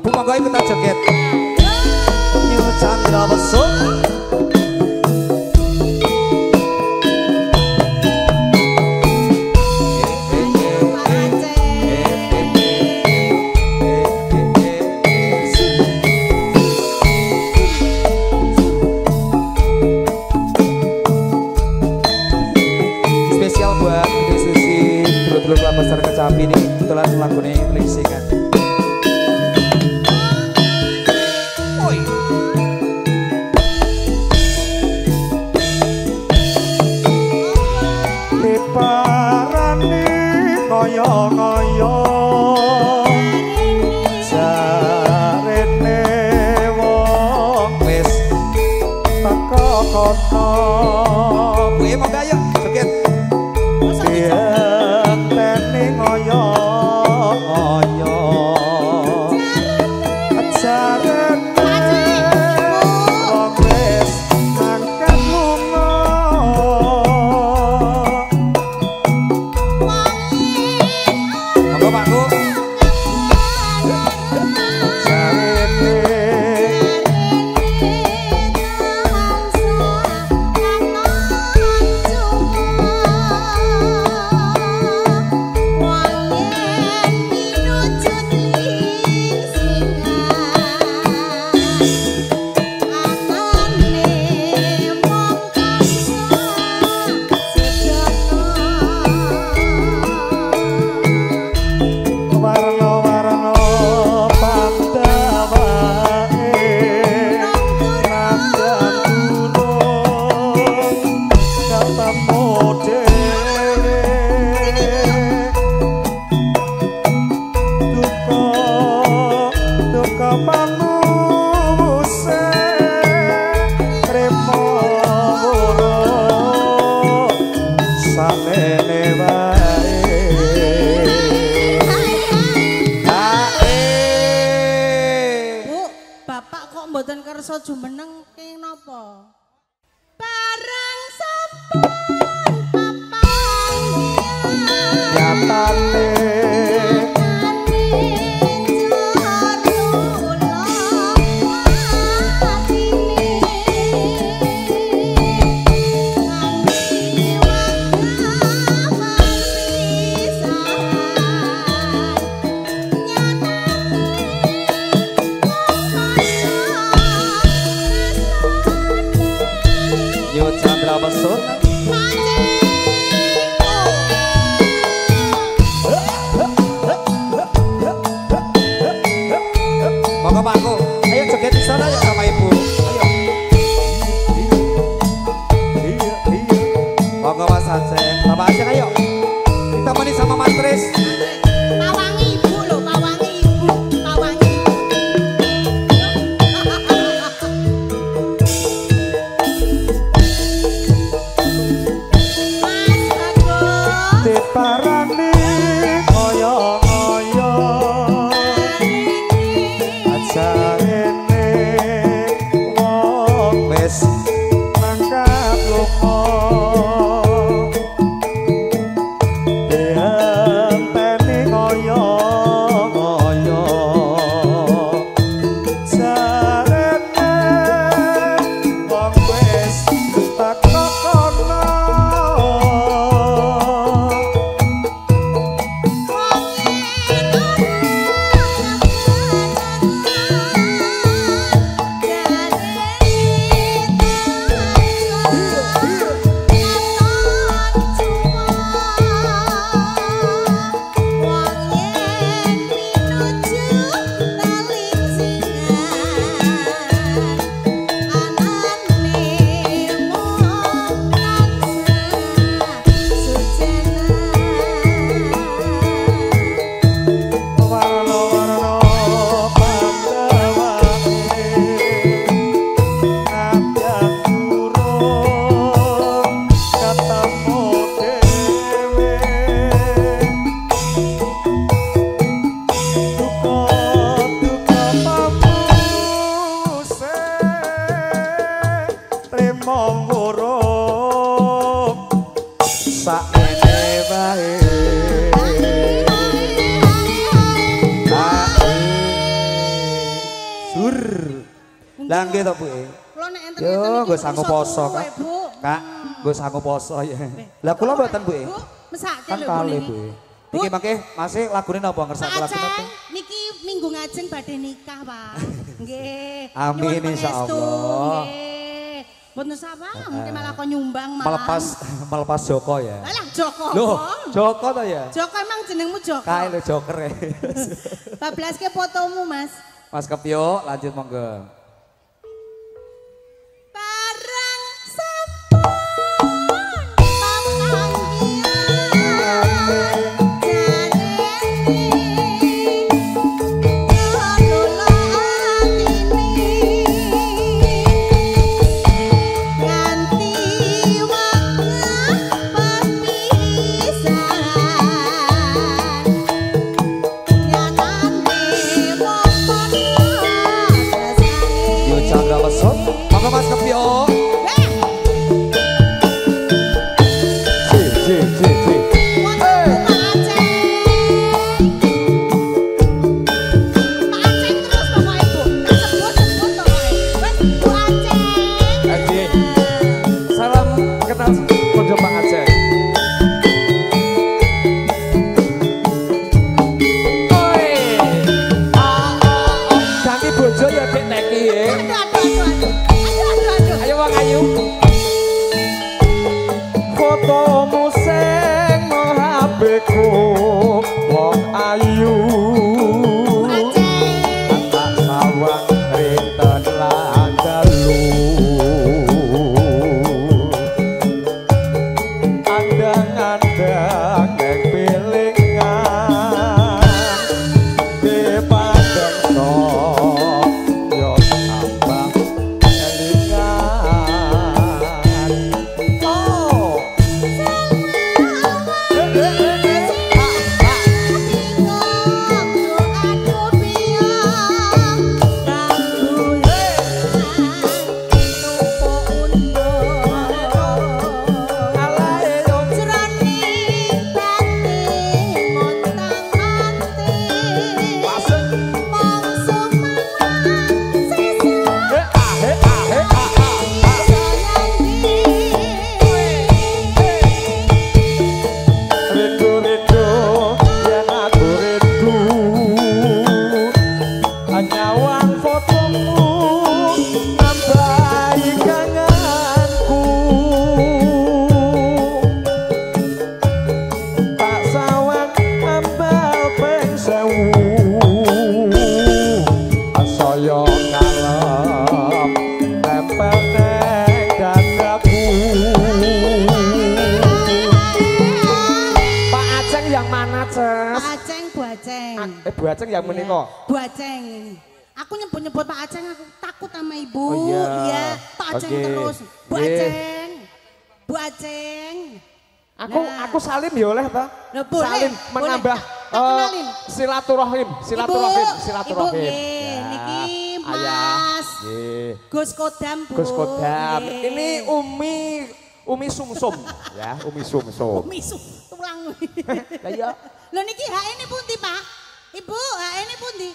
Ibu monggo ikutan joget. New Chandra Besok. Spesial buat diskusi dulu-dulu Pasar Kecapi ini kebetulan lagunya lingsingan. Parani kaya-kaya jarene wong wis teko kono Kuwi monggo ayo joget. dienteni kaya-kaya jarene wong wis mangkat lunga Monggo Pakku. warna-warna pandawae nandang gunung ketemu dhewe duka panuse remo woro samene wae. Bu, bapak kok mboten kersa jumeneng ki napa? Barang sampun papang Nyatane New Chandra Besok. Monggo Pakku. Ayo joget di sana ya sama Ibu. Ayo. Monggo Mas Aceh. Bapak Aceh ayo. Ditemani sama Mas Tris. pawangi ibu lho, pawangi ibu, pawangi ibu. Mas Bagus. diparani kaya-kaya ajarene wong wis mangkat lunga dienteni kaya-kaya jarene wong wis teko kono Lah nggih to, Bu. Kula nek enten Yo, gue sanggup poso, Kak. Bu. Kak, gue sanggup poso ya. Lah kula mboten, Bu. Bu, mesake Kan lho kali, Bu. Bu. Iki mangke masih lagune napa ngersake Pak lagu napa? Aceng, niki minggu ngajeng badhe nikah, Pak. Nggih. Amin, Nyuwun pangestu, insyaallah. Nggih. Mboten sapa, mungkin malah kok nyumbang malah. Melepas Joko ya. Alah Joko. Loh, Joko to ya? Joko emang jenengmu Joko. Kae lho Joker ya. Bablaske fotomu, Mas. Mas Kepyo, lanjut monggo. Barang sampun Yo Chandra Lesot, monggo Mas Kepyo. Ji. Ji. Salam kenal konco Pak Aceh. Oi. Ganti bojo ya Dik Teki ya. Ayo Wong Ayu. Fotomu sing nang HP-ku wong ayu. Tak sawang rinten lan dalu. Andang-andang neng pilingan di padang sok yo tambah elingan. Oh. Rindu-rindu yang aku rindu nyawang fotomu nambahi kangenku tak sawang ambal ping sewu saya kalem nempel neng dadaku. Pak Aceng yang mana, Ces? Pak Aceng, Bu Aceng. Bu Aceng yang menika. Bu Aceng. Aku nyebut-nyebut Pak Aceng, aku takut sama Ibu. Oh, iya. Iya, Pak Aceng Oke. terus. Bu Nggih. Aceng. Bu Aceng. Aku salim ya oleh ta? Loh, boleh, Salim boleh. menambah Tak kenalin. silaturahim. Ibu, nggih, niki Ayah. Mas. Nggih. Gus Kodam, Bu. Gus Kodam. Nggih. Ini Umi Sumsum ya, Umi Sumsum. Misu tulang. Lah iya. Lho niki HE pundi, Pak? Ibu, HE pundi?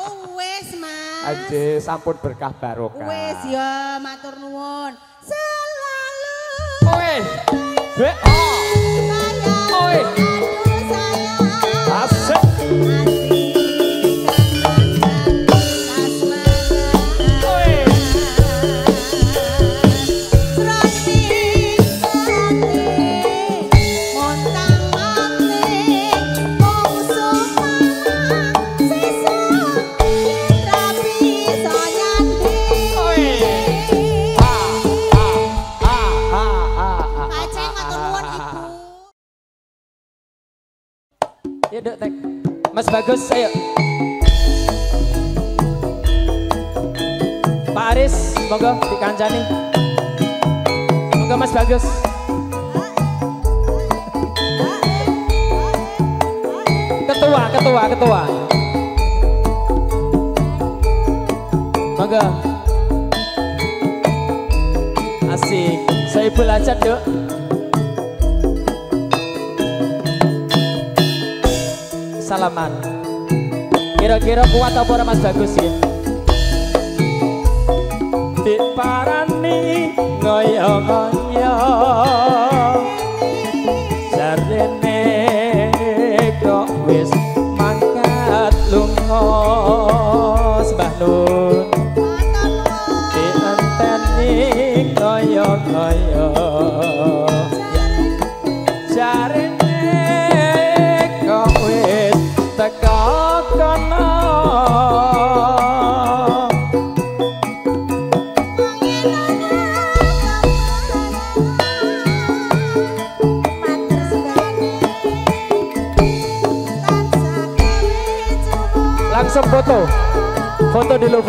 Oh, wes, Mas. Aje sampun berkah barokah. Wes ya, matur nuwun. Selalu Oi. Be. Oi. Asik. Ya Dek Tek. Mas Bagus, ayo. Pak Aris, monggo dikancani. Monggo Mas Bagus. Ketua. Monggo. Asik. Saya belajar, Dok. Salaman. Kira-kira kuat apa ora Mas Bagus ya? wis mangkat lunga sembah nun dienteni kaya-kaya jarene kok wis teka kono langsung foto dulu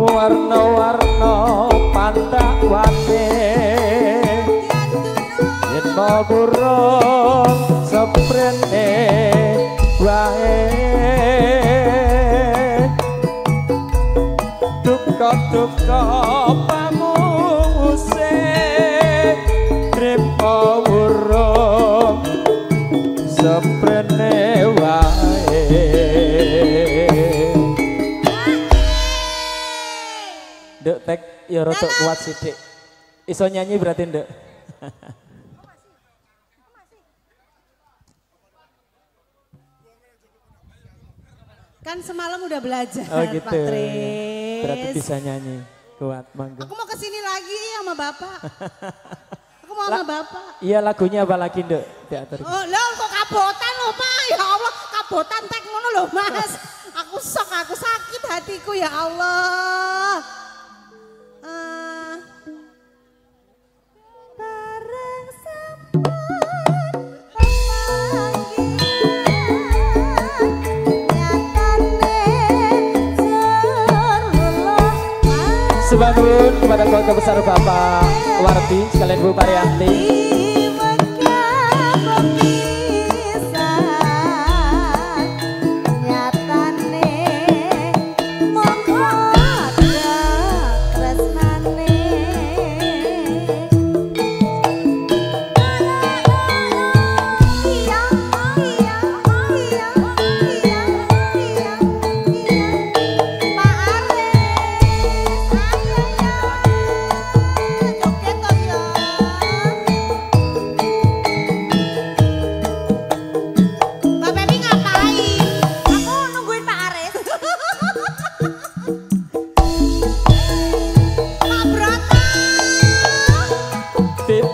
warna-warna pantakwane yen mau burung seprene wae duka pamuse trimo burung seprene wae. Nduk tek ya rada kuat sithik. Iso nyanyi berarti nduk. Kan semalam udah belajar, Oh gitu. Pak Tris. Berarti bisa nyanyi. Kuat, mangga. Aku mau kesini lagi sama Bapak. Aku mau sama Bapak. Iya lagunya apa lagi nduk? Teater. Oh, lah kok kabotan loh, Pak. Ya Allah, kabotan tek ngono loh, Mas. Aku sakit hatiku ya Allah. Bareng Sebangun kepada keluarga besar Bapak Warti sekalian Bu Parianti.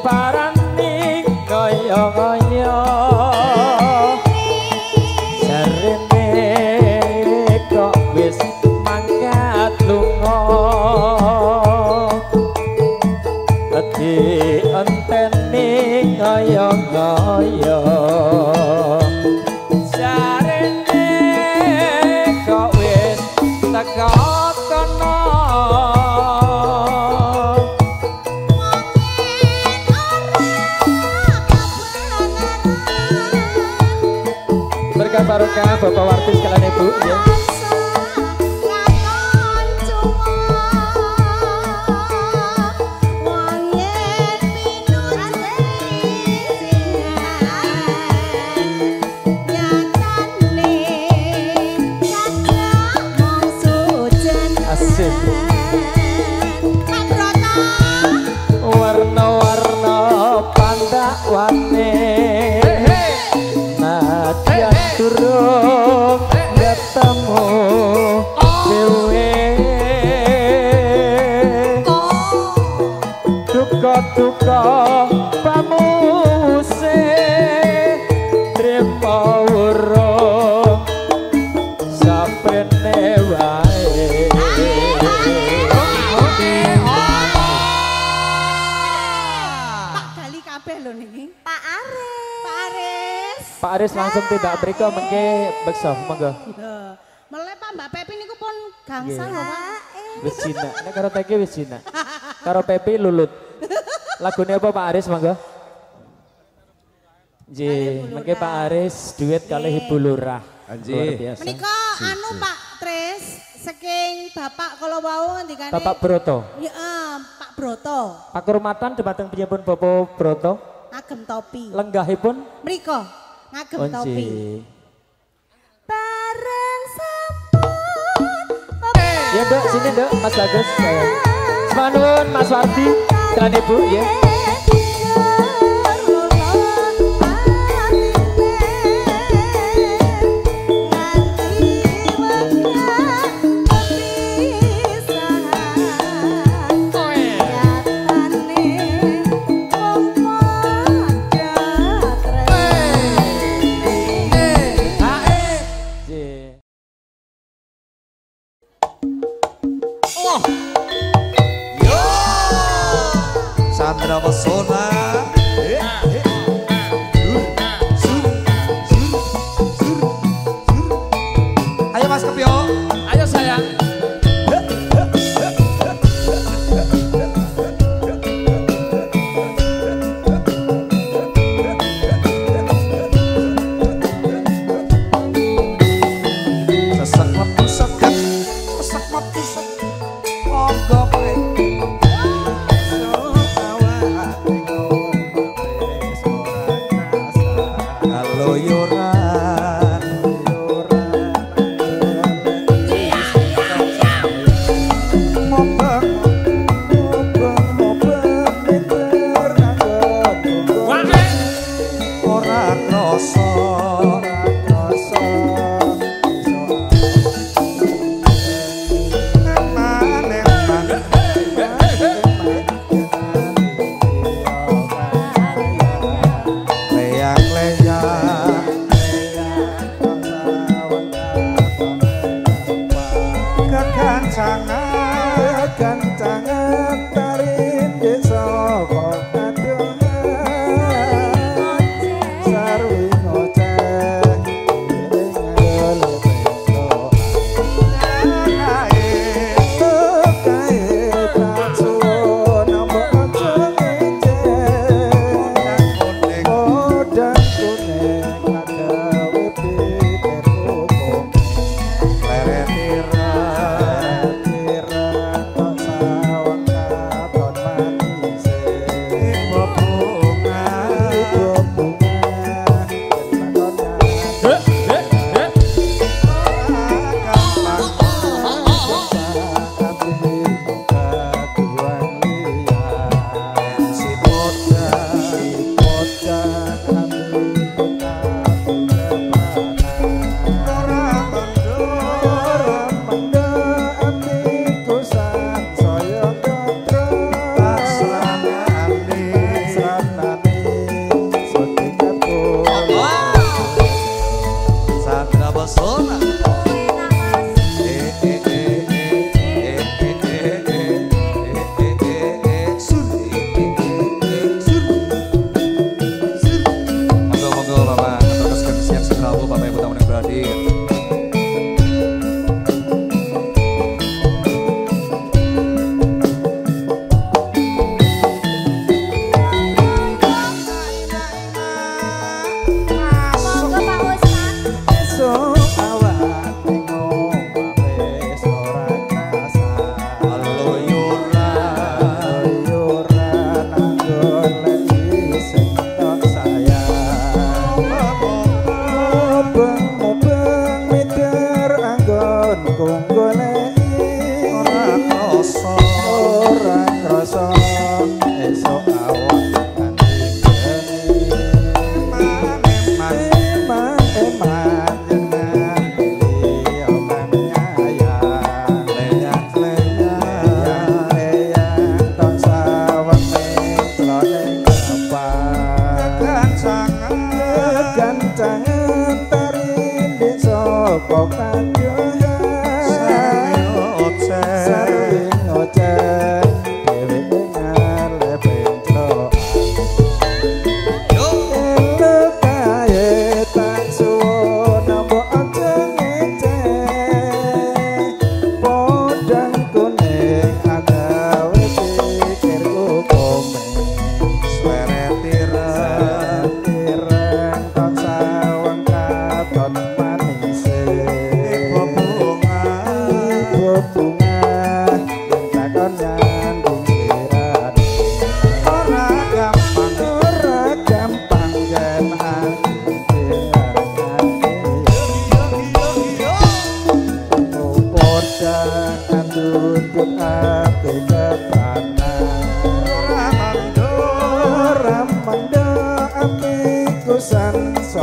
Parani kaya-kaya jarene kok wis mangkat lunga dadi enteni kaya-kaya jarene kok wis teka kono barokah Bapak Warti sekalian Ibu ya. Asik. Warna-warna pandakwane durung ketemu dewe duka-duka pamuse trimo urung sapene wae. Pak Gali kabeh lho niki. Pak Aris. Pak Aris langsung tidak mriko mengke beksa monggo. Mele Pak Mbak Pepi niku pun gangsal lho Pak. Wis jinak, nek karo Teki wis jinak. Karo Pepi lulut. Lagune apa Pak Aris monggo? Nggih, mengke Pak Aris duet kali Ibu Lurah. Luar biasa. Menika anu Pak Tris saking Bapak kala wau ngendikane Bapak Broto. Heeh, Pak Broto. Pak Kurmatan dumateng pripun Bapak Broto? Ngagem topi. Lenggahipun Mriko ngagem Onci. topi. Ya Dok, sini Dok, Mas Bagus. Semanun Mas Wardi, dan Ibu ya. Sandra Pesona. Ayo Mas Kepio. Ayo sayang. Sesak metu sekat, sesak metu sekat. Monggo bae. Loyoran, ora krasa, gancangan tarin desa kok adohan sarwi ngoceh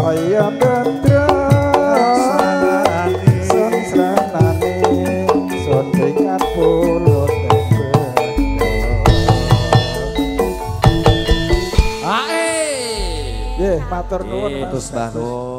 saya dendra sensranane sodengan pulut Ae. nggih matur nuwun Terus Mas. Mbah Nur.